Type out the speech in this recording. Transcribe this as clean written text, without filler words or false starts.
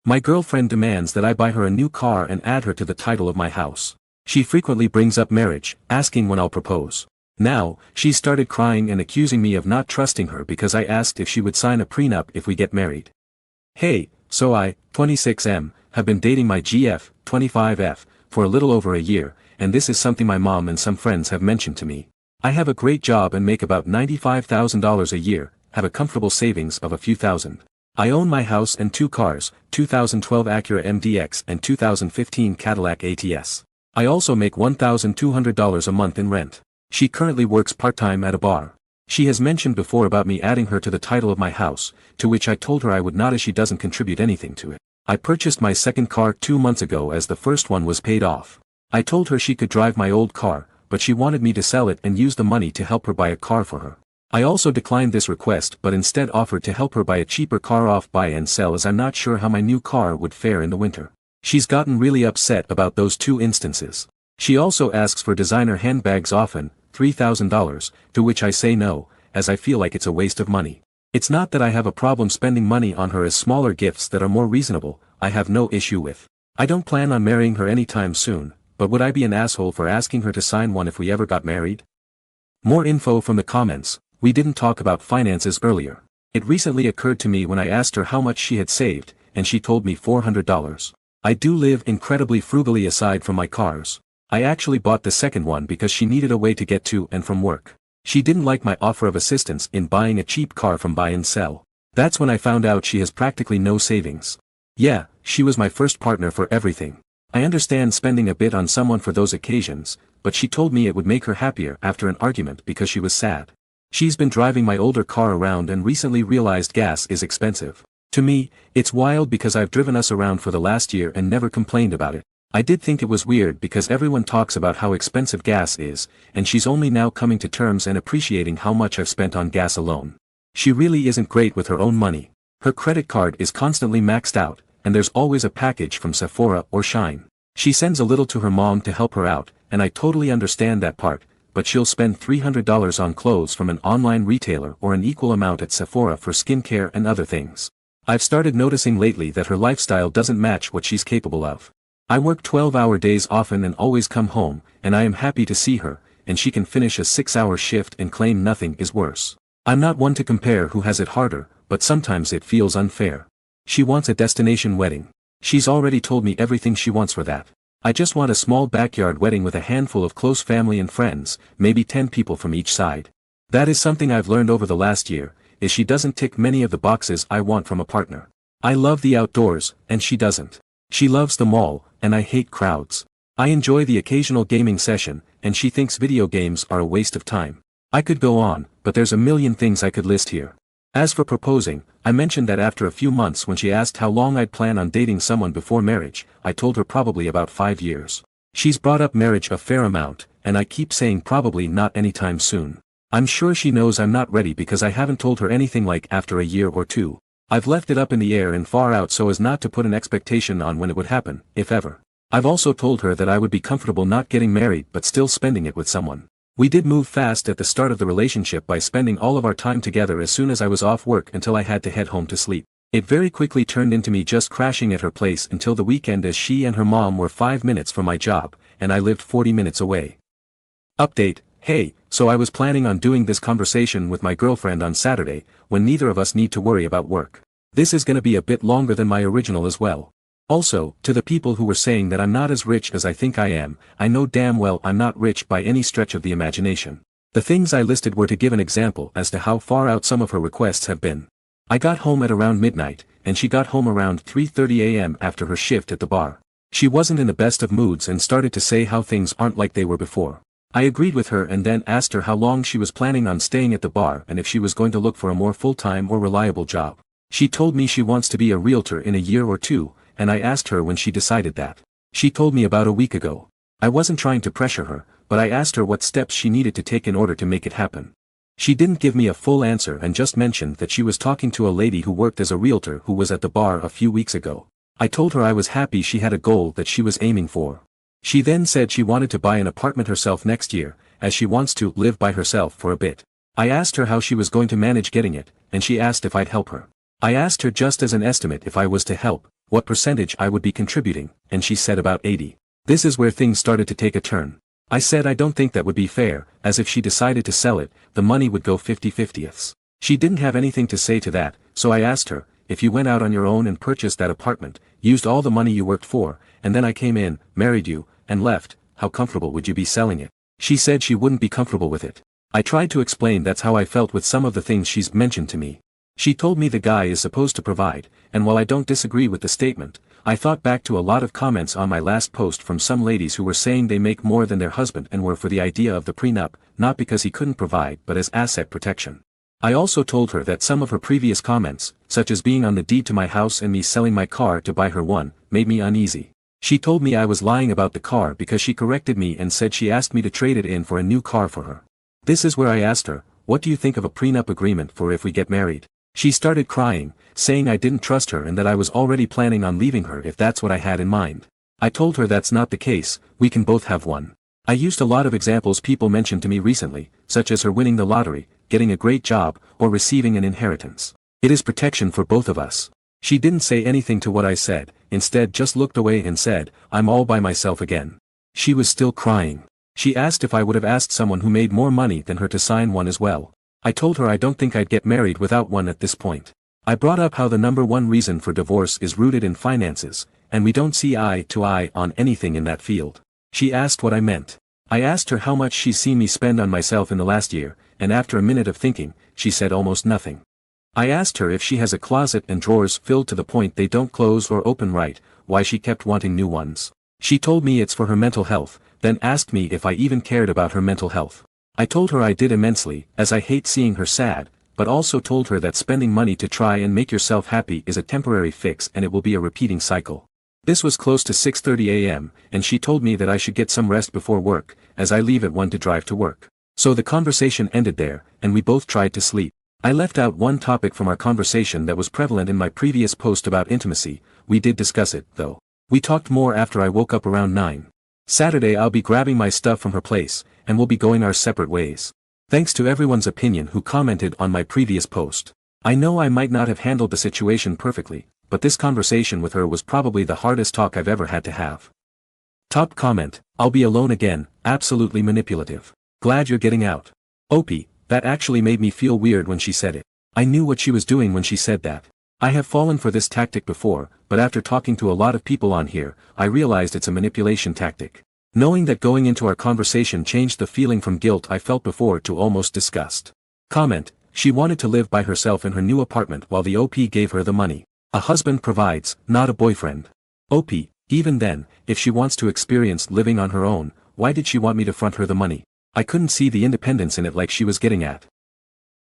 My girlfriend demands that I buy her a new car and add her to the title of my house. She frequently brings up marriage, asking when I'll propose. Now, she's started crying and accusing me of not trusting her because I asked if she would sign a prenup if we get married. Hey, so I, 26M, have been dating my GF, 25F, for a little over a year, and this is something my mom and some friends have mentioned to me. I have a great job and make about $95,000 a year, have a comfortable savings of a few thousand. I own my house and 2 cars, 2012 Acura MDX and 2015 Cadillac ATS. I also make $1,200 a month in rent. She currently works part-time at a bar. She has mentioned before about me adding her to the title of my house, to which I told her I would not as she doesn't contribute anything to it. I purchased my second car 2 months ago as the first one was paid off. I told her she could drive my old car, but she wanted me to sell it and use the money to help her buy a car for her. I also declined this request but instead offered to help her buy a cheaper car off buy and sell as I'm not sure how my new car would fare in the winter. She's gotten really upset about those 2 instances. She also asks for designer handbags often, $3,000, to which I say no, as I feel like it's a waste of money. It's not that I have a problem spending money on her as smaller gifts that are more reasonable, I have no issue with. I don't plan on marrying her anytime soon, but would I be an asshole for asking her to sign one if we ever got married? More info from the comments. We didn't talk about finances earlier. It recently occurred to me when I asked her how much she had saved, and she told me $400. I do live incredibly frugally aside from my cars. I actually bought the second one because she needed a way to get to and from work. She didn't like my offer of assistance in buying a cheap car from buy and sell. That's when I found out she has practically no savings. Yeah, she was my first partner for everything. I understand spending a bit on someone for those occasions, but she told me it would make her happier after an argument because she was sad. She's been driving my older car around and recently realized gas is expensive. To me, it's wild because I've driven us around for the last year and never complained about it. I did think it was weird because everyone talks about how expensive gas is, and she's only now coming to terms and appreciating how much I've spent on gas alone. She really isn't great with her own money. Her credit card is constantly maxed out, and there's always a package from Sephora or Shein. She sends a little to her mom to help her out, and I totally understand that part, but she'll spend $300 on clothes from an online retailer or an equal amount at Sephora for skincare and other things. I've started noticing lately that her lifestyle doesn't match what she's capable of. I work 12-hour days often and always come home, and I am happy to see her, and she can finish a 6-hour shift and claim nothing is worse. I'm not one to compare who has it harder, but sometimes it feels unfair. She wants a destination wedding. She's already told me everything she wants for that. I just want a small backyard wedding with a handful of close family and friends, maybe 10 people from each side. That is something I've learned over the last year, is she doesn't tick many of the boxes I want from a partner. I love the outdoors, and she doesn't. She loves the mall, and I hate crowds. I enjoy the occasional gaming session, and she thinks video games are a waste of time. I could go on, but there's a million things I could list here. As for proposing, I mentioned that after a few months when she asked how long I'd plan on dating someone before marriage, I told her probably about 5 years. She's brought up marriage a fair amount, and I keep saying probably not anytime soon. I'm sure she knows I'm not ready because I haven't told her anything like after a year or 2. I've left it up in the air and far out so as not to put an expectation on when it would happen, if ever. I've also told her that I would be comfortable not getting married but still spending it with someone. We did move fast at the start of the relationship by spending all of our time together as soon as I was off work until I had to head home to sleep. It very quickly turned into me just crashing at her place until the weekend as she and her mom were 5 minutes from my job, and I lived 40 minutes away. Update: Hey, so I was planning on doing this conversation with my girlfriend on Saturday, when neither of us need to worry about work. This is gonna be a bit longer than my original as well. Also, to the people who were saying that I'm not as rich as I think I am, I know damn well I'm not rich by any stretch of the imagination. The things I listed were to give an example as to how far out some of her requests have been. I got home at around midnight, and she got home around 3:30 a.m. after her shift at the bar. She wasn't in the best of moods and started to say how things aren't like they were before. I agreed with her and then asked her how long she was planning on staying at the bar and if she was going to look for a more full-time or reliable job. She told me she wants to be a realtor in a year or 2, and I asked her when she decided that. She told me about a week ago. I wasn't trying to pressure her, but I asked her what steps she needed to take in order to make it happen. She didn't give me a full answer and just mentioned that she was talking to a lady who worked as a realtor who was at the bar a few weeks ago. I told her I was happy she had a goal that she was aiming for. She then said she wanted to buy an apartment herself next year, as she wants to live by herself for a bit. I asked her how she was going to manage getting it, and she asked if I'd help her. I asked her just as an estimate if I was to help, what percentage I would be contributing, and she said about 80. This is where things started to take a turn. I said I don't think that would be fair, as if she decided to sell it, the money would go 50-50ths. She didn't have anything to say to that, so I asked her, if you went out on your own and purchased that apartment, used all the money you worked for, and then I came in, married you, and left, how comfortable would you be selling it? She said she wouldn't be comfortable with it. I tried to explain that's how I felt with some of the things she's mentioned to me. She told me the guy is supposed to provide, and while I don't disagree with the statement, I thought back to a lot of comments on my last post from some ladies who were saying they make more than their husband and were for the idea of the prenup, not because he couldn't provide but as asset protection. I also told her that some of her previous comments, such as being on the deed to my house and me selling my car to buy her one, made me uneasy. She told me I was lying about the car because she corrected me and said she asked me to trade it in for a new car for her. This is where I asked her, what do you think of a prenup agreement for if we get married? She started crying, saying I didn't trust her and that I was already planning on leaving her if that's what I had in mind. I told her that's not the case, we can both have one. I used a lot of examples people mentioned to me recently, such as her winning the lottery, getting a great job, or receiving an inheritance. It is protection for both of us. She didn't say anything to what I said, instead just looked away and said, I'm all by myself again. She was still crying. She asked if I would have asked someone who made more money than her to sign one as well. I told her I don't think I'd get married without one at this point. I brought up how the number one reason for divorce is rooted in finances, and we don't see eye to eye on anything in that field. She asked what I meant. I asked her how much she's seen me spend on myself in the last year, and after a minute of thinking, she said almost nothing. I asked her if she has a closet and drawers filled to the point they don't close or open right, why she kept wanting new ones. She told me it's for her mental health, then asked me if I even cared about her mental health. I told her I did immensely, as I hate seeing her sad, but also told her that spending money to try and make yourself happy is a temporary fix and it will be a repeating cycle. This was close to 6:30 a.m., and she told me that I should get some rest before work, as I leave at 1 to drive to work. So the conversation ended there, and we both tried to sleep. I left out one topic from our conversation that was prevalent in my previous post about intimacy. We did discuss it, though. We talked more after I woke up around 9. Saturday I'll be grabbing my stuff from her place, and we'll be going our separate ways. Thanks to everyone's opinion who commented on my previous post. I know I might not have handled the situation perfectly, but this conversation with her was probably the hardest talk I've ever had to have. Top comment, I'll be alone again, absolutely manipulative. Glad you're getting out. Opie, that actually made me feel weird when she said it. I knew what she was doing when she said that. I have fallen for this tactic before, but after talking to a lot of people on here, I realized it's a manipulation tactic. Knowing that going into our conversation changed the feeling from guilt I felt before to almost disgust. Comment, she wanted to live by herself in her new apartment while the OP gave her the money. A husband provides, not a boyfriend. OP, even then, if she wants to experience living on her own, why did she want me to front her the money? I couldn't see the independence in it like she was getting at.